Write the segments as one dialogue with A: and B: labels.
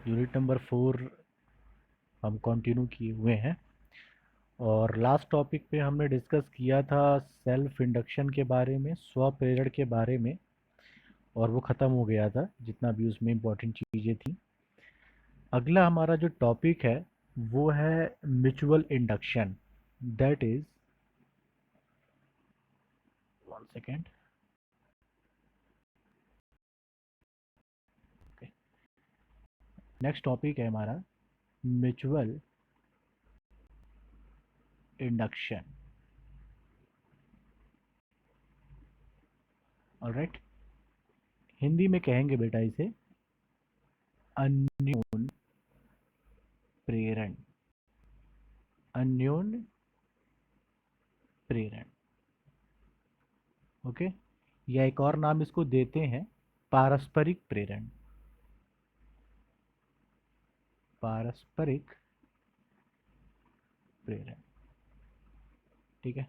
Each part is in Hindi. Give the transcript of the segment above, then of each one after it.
A: यूनिट नंबर 4 हम कंटिन्यू किए हुए हैं। और लास्ट टॉपिक पे हमने डिस्कस किया था सेल्फ इंडक्शन के बारे में, स्व प्रेरण के बारे में, और वो ख़त्म हो गया था जितना भी उसमें इम्पोर्टेंट चीज़ें थी। अगला हमारा जो टॉपिक है वो है mutual induction. That is, one second, next topic है हमारा म्यूचुअल इंडक्शन। ऑलराइट, हिंदी में कहेंगे बेटा इसे अन्योन प्रेरण। अन्योन प्रेरण, ओके। या एक और नाम इसको देते हैं पारस्परिक प्रेरण। पारस्परिक प्रेरण, ठीक है।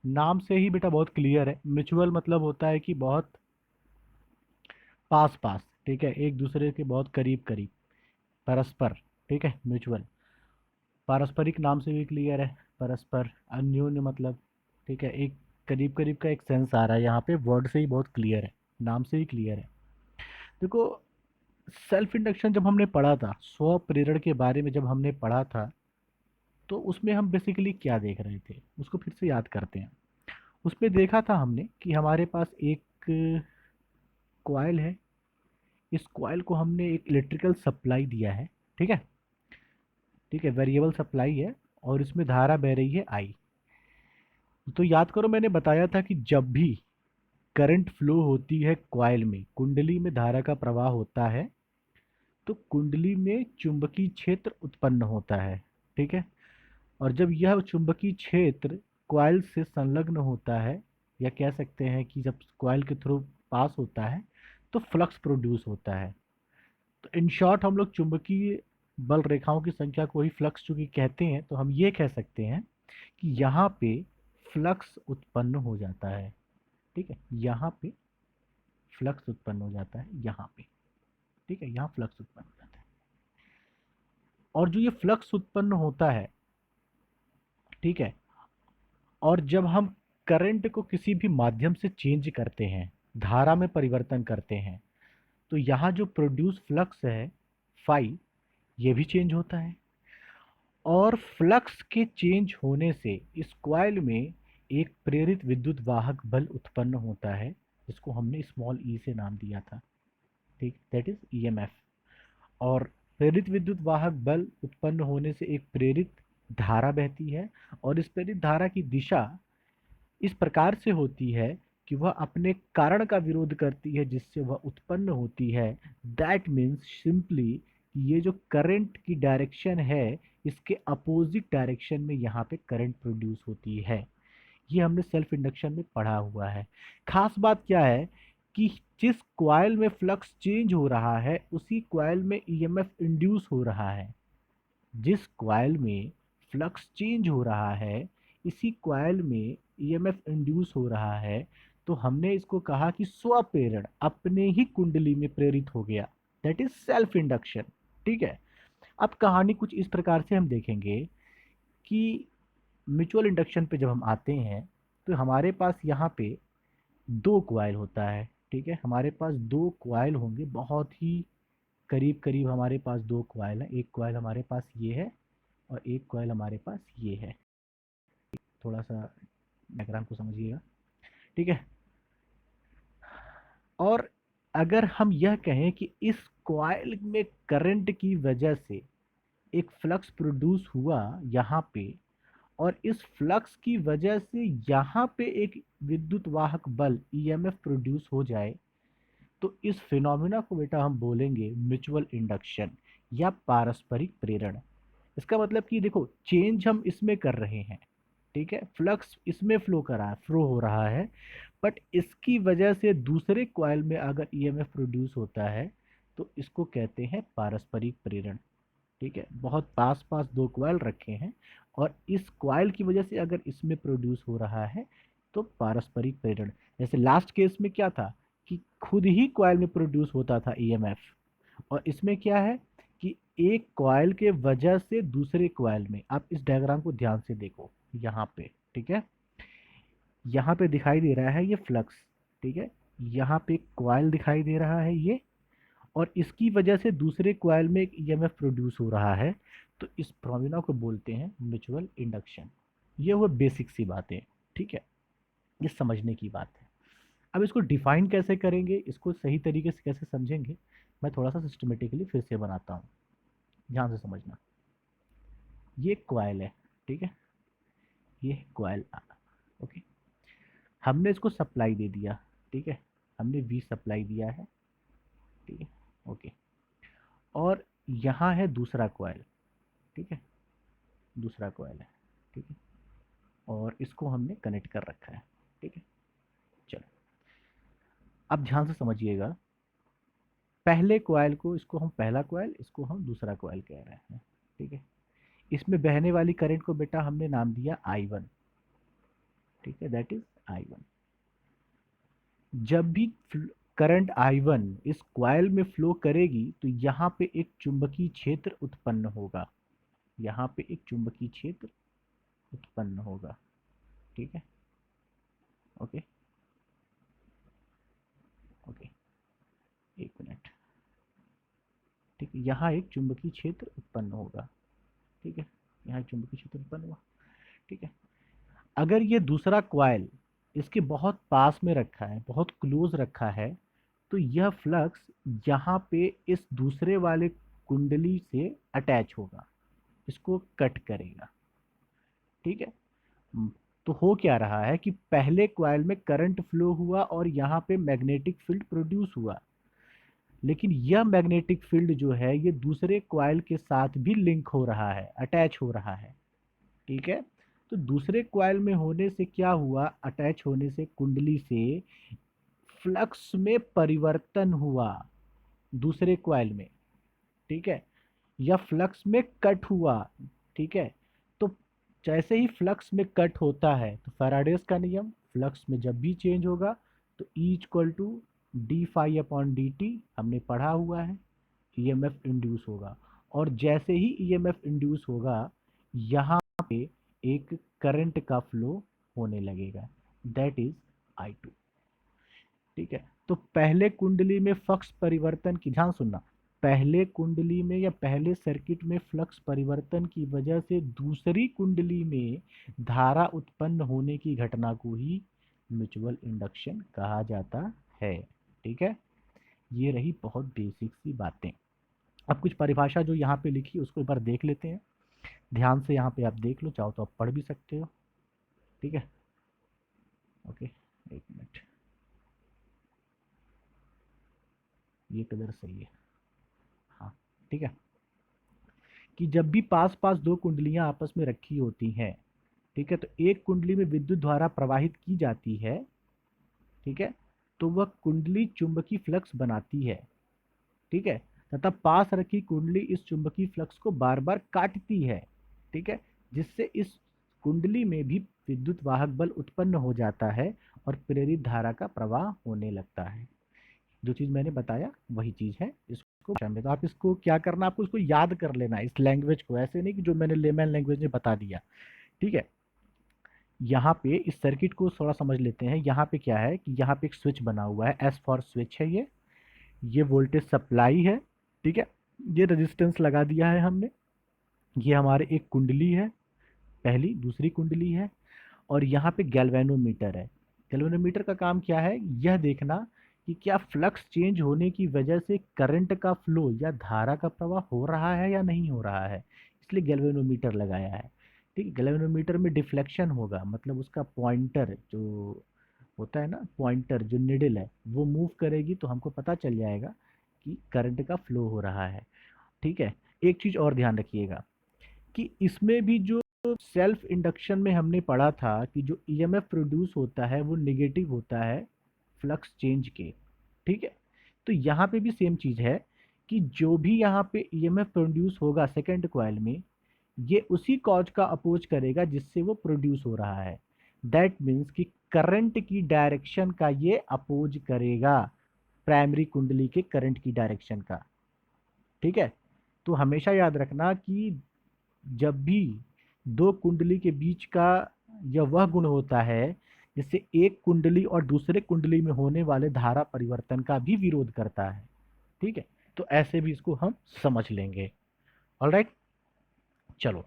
A: नाम से ही बेटा बहुत क्लियर है, म्यूचुअल मतलब होता है कि बहुत पास पास, ठीक है, एक दूसरे के बहुत करीब करीब, परस्पर, ठीक है, म्यूचुअल। पारस्परिक नाम से भी क्लियर है, परस्पर। अन्योन्य मतलब, ठीक है, एक करीब करीब का एक सेंस आ रहा है यहाँ पे, वर्ड से ही बहुत क्लियर है, नाम से ही क्लियर है। देखो, सेल्फ इंडक्शन जब हमने पढ़ा था, स्व प्रेरण के बारे में जब हमने पढ़ा था, तो उसमें हम बेसिकली क्या देख रहे थे उसको फिर से याद करते हैं। उसमें देखा था हमने कि हमारे पास एक कॉइल है। इस कॉइल को हमने एक इलेक्ट्रिकल सप्लाई दिया है, ठीक है, ठीक है, वेरिएबल सप्लाई है, और इसमें धारा बह रही है आई। तो याद करो, मैंने बताया था कि जब भी करंट फ्लो होती है कॉइल में, कुंडली में धारा का प्रवाह होता है, तो कुंडली में चुंबकीय क्षेत्र उत्पन्न होता है, ठीक है। और जब यह चुंबकीय क्षेत्र कॉइल से संलग्न होता है, या कह सकते हैं कि जब कॉइल के थ्रू पास होता है, तो फ्लक्स प्रोड्यूस होता है। तो इन शॉर्ट हम लोग चुंबकीय बल रेखाओं की संख्या को ही फ्लक्स चूंकि कहते हैं, तो हम ये कह सकते हैं कि यहाँ पे फ्लक्स उत्पन्न हो जाता है, ठीक है, यहाँ पे फ्लक्स उत्पन्न हो जाता है, यहाँ पे, ठीक है, यहाँ फ्लक्स उत्पन्न हो जाता है। और जो ये फ्लक्स उत्पन्न होता है, ठीक है, और जब हम करंट को किसी भी माध्यम से चेंज करते हैं, धारा में परिवर्तन करते हैं, तो यहाँ जो प्रोड्यूस फ्लक्स है फाई, ये भी चेंज होता है। और फ्लक्स के चेंज होने से इस कॉइल में एक प्रेरित विद्युत वाहक बल उत्पन्न होता है, जिसको हमने स्मॉल ई से नाम दिया था, ठीक, दैट इज ईएमएफ। और प्रेरित विद्युत वाहक बल उत्पन्न होने से एक प्रेरित धारा बहती है, और इस प्रेरित धारा की दिशा इस प्रकार से होती है कि वह अपने कारण का विरोध करती है जिससे वह उत्पन्न होती है। दैट मीन्स सिंपली ये जो करंट की डायरेक्शन है, इसके अपोजिट डायरेक्शन में यहाँ पे करंट प्रोड्यूस होती है। ये हमने सेल्फ इंडक्शन में पढ़ा हुआ है। खास बात क्या है कि जिस कॉइल में फ्लक्स चेंज हो रहा है, उसी कॉइल में ईएमएफ इंड्यूस हो रहा है। जिस कॉइल में फ्लक्स चेंज हो रहा है, इसी कॉइल में ईएमएफ इंड्यूस हो रहा है। तो हमने इसको कहा कि स्वप्रेरण अपने ही कुंडली में प्रेरित हो गया, दैट इज सेल्फ इंडक्शन, ठीक है। अब कहानी कुछ इस प्रकार से हम देखेंगे कि म्यूचुअल इंडक्शन पे जब हम आते हैं, तो हमारे पास यहाँ पे दो कॉइल होता है, ठीक है, हमारे पास दो कॉइल होंगे, बहुत ही करीब करीब हमारे पास दो कॉइल है। एक कॉइल हमारे पास ये है, और एक कॉइल हमारे पास ये है। थोड़ा सा डायग्राम को समझिएगा, ठीक है। और अगर हम यह कहें कि इस कॉइल में करंट की वजह से एक फ्लक्स प्रोड्यूस हुआ यहाँ पे, और इस फ्लक्स की वजह से यहाँ पे एक विद्युत वाहक बल ईएमएफ प्रोड्यूस हो जाए, तो इस फिनोमिना को बेटा हम बोलेंगे म्यूचुअल इंडक्शन या पारस्परिक प्रेरण। इसका मतलब कि देखो, चेंज हम इसमें कर रहे हैं, ठीक है, फ्लक्स इसमें फ्लो हो रहा है, बट इसकी वजह से दूसरे कॉइल में अगर ईएमएफ प्रोड्यूस होता है, तो इसको कहते हैं पारस्परिक प्रेरण, ठीक है। बहुत पास पास दो कॉइल रखे हैं, और इस कॉइल की वजह से अगर इसमें प्रोड्यूस हो रहा है, तो पारस्परिक प्रेरण। जैसे लास्ट केस में क्या था कि खुद ही कॉइल में प्रोड्यूस होता था ईएमएफ, और इसमें क्या है कि एक कॉइल के वजह से दूसरे कॉइल में, आप इस डायग्राम को ध्यान से देखो यहाँ पे, ठीक है, यहाँ पे दिखाई दे रहा है ये फ्लक्स, ठीक है, यहाँ पे एक कॉइल दिखाई दे रहा है ये, और इसकी वजह से दूसरे कॉइल में एक ईएमएफ प्रोड्यूस हो रहा है। तो इस प्रोमिना को बोलते हैं म्यूचुअल इंडक्शन। ये वो बेसिक सी बात है, ठीक है, ये समझने की बात है। अब इसको डिफाइन कैसे करेंगे, इसको सही तरीके से कैसे समझेंगे, मैं थोड़ा सा सिस्टमेटिकली फिर से बनाता हूँ, ध्यान से समझना। ये कॉइल है, ठीक है, ये कॉइल, ओके, हमने इसको सप्लाई दे दिया, ठीक है, हमने वी सप्लाई दिया है, ठीक है, ओके, और यहाँ है दूसरा कॉइल, ठीक है, दूसरा कॉइल है, ठीक है, और इसको हमने कनेक्ट कर रखा है, ठीक है। चलो अब ध्यान से समझिएगा, पहले कॉइल को, इसको हम पहला कॉइल, इसको हम दूसरा कॉइल कह रहे हैं, ठीक है। इसमें बहने वाली करंट को बेटा हमने नाम दिया I1, ठीक है, दैट इज I1। जब भी करंट I1 इस कॉइल में फ्लो करेगी तो यहाँ पे एक चुंबकीय क्षेत्र उत्पन्न होगा, यहाँ पे एक चुंबकीय क्षेत्र उत्पन्न होगा, ठीक है, ओके, ओके, एक मिनट, ठीक है, यहाँ एक चुंबकीय क्षेत्र उत्पन्न होगा, ठीक है, यहाँ एक चुंबकीय क्षेत्र उत्पन्न हुआ, ठीक है। अगर ये दूसरा कॉइल इसके बहुत पास में रखा है, बहुत क्लोज रखा है, तो यह फ्लक्स यहाँ पे इस दूसरे वाले कुंडली से अटैच होगा, इसको कट करेगा, ठीक है। तो हो क्या रहा है कि पहले कॉइल में करंट फ्लो हुआ और यहाँ पे मैग्नेटिक फील्ड प्रोड्यूस हुआ, लेकिन यह मैग्नेटिक फील्ड जो है ये दूसरे कॉइल के साथ भी लिंक हो रहा है, अटैच हो रहा है, ठीक है। तो दूसरे कॉइल में होने से क्या हुआ, अटैच होने से कुंडली से फ्लक्स में परिवर्तन हुआ दूसरे कॉइल में, ठीक है, या फ्लक्स में कट हुआ, ठीक है। तो जैसे ही फ्लक्स में कट होता है तो फैराडेस का नियम, फ्लक्स में जब भी चेंज होगा तो E equal to D phi upon D T हमने पढ़ा हुआ है, ईएमएफ इंड्यूस होगा, और जैसे ही ईएमएफ इंड्यूस होगा यहाँ पे एक करंट का फ्लो होने लगेगा, दैट इज I2, ठीक है। तो पहले कुंडली में फ्लक्स परिवर्तन की, ध्यान सुनना, पहले कुंडली में या पहले सर्किट में फ्लक्स परिवर्तन की वजह से दूसरी कुंडली में धारा उत्पन्न होने की घटना को ही म्यूचुअल इंडक्शन कहा जाता है, ठीक है। ये रही बहुत बेसिक सी बातें। अब कुछ परिभाषा जो यहाँ पे लिखी उसको एक बार देख लेते हैं, ध्यान से यहाँ पे आप देख लो, चाहो तो आप पढ़ भी सकते हो, ठीक है, ओके, एक मिनट, ये कलर सही है, हाँ, ठीक है, कि जब भी पास पास दो कुंडलियां आपस में रखी होती हैं, ठीक है, तो एक कुंडली में विद्युत धारा प्रवाहित की जाती है, ठीक है, तो वह कुंडली चुंबकीय फ्लक्स बनाती है, ठीक है, तथा पास रखी कुंडली इस चुंबकीय फ्लक्स को बार बार काटती है, ठीक है, जिससे इस कुंडली में भी विद्युत वाहक बल उत्पन्न हो जाता है और प्रेरित धारा का प्रवाह होने लगता है। जो चीज़ मैंने बताया वही चीज़ है इसको में, तो आप इसको क्या करना, आपको इसको याद कर लेना इस लैंग्वेज को, ऐसे नहीं कि जो मैंने लेमैन लैंग्वेज में बता दिया, ठीक है। यहाँ पे इस सर्किट को थोड़ा समझ लेते हैं, यहाँ पे क्या है कि यहाँ पे एक स्विच बना हुआ है, एस फॉर स्विच है ये वोल्टेज सप्लाई है, ठीक है, ये रेजिस्टेंस लगा दिया है हमने, ये हमारे एक कुंडली है, पहली दूसरी कुंडली है, और यहाँ पे गैल्वेनोमीटर है। गैल्वेनोमीटर का काम क्या है, यह देखना कि क्या फ्लक्स चेंज होने की वजह से करंट का फ्लो या धारा का प्रवाह हो रहा है या नहीं हो रहा है, इसलिए गैल्वेनोमीटर लगाया है, ठीक है। गैल्वेनोमीटर में डिफ्लेक्शन होगा, मतलब उसका पॉइंटर जो होता है ना, पॉइंटर जो निडल है वो मूव करेगी तो हमको पता चल जाएगा कि करंट का फ्लो हो रहा है, ठीक है। एक चीज़ और ध्यान रखिएगा कि इसमें भी जो सेल्फ इंडक्शन में हमने पढ़ा था कि जो ईएमएफ प्रोड्यूस होता है वो निगेटिव होता है फ्लक्स चेंज के, ठीक है। तो यहाँ पे भी सेम चीज़ है कि जो भी यहाँ पे ईएमएफ प्रोड्यूस होगा सेकेंड कॉइल में, ये उसी कॉज का अपोज करेगा जिससे वो प्रोड्यूस हो रहा है, दैट मीन्स कि करंट की डायरेक्शन का ये अपोज करेगा प्राइमरी कुंडली के करंट की डायरेक्शन का, ठीक है। तो हमेशा याद रखना कि जब भी दो कुंडली के बीच का यह वह गुण होता है जिससे एक कुंडली और दूसरे कुंडली में होने वाले धारा परिवर्तन का भी विरोध करता है। ठीक है, तो ऐसे भी इसको हम समझ लेंगे। ऑलराइट, चलो।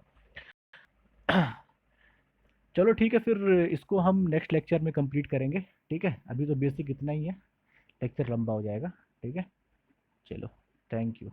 A: चलो ठीक है, फिर इसको हम नेक्स्ट लेक्चर में कंप्लीट करेंगे। ठीक है, अभी तो बेसिक इतना ही है, लेक्चर लंबा हो जाएगा। ठीक है, चलो, थैंक यू।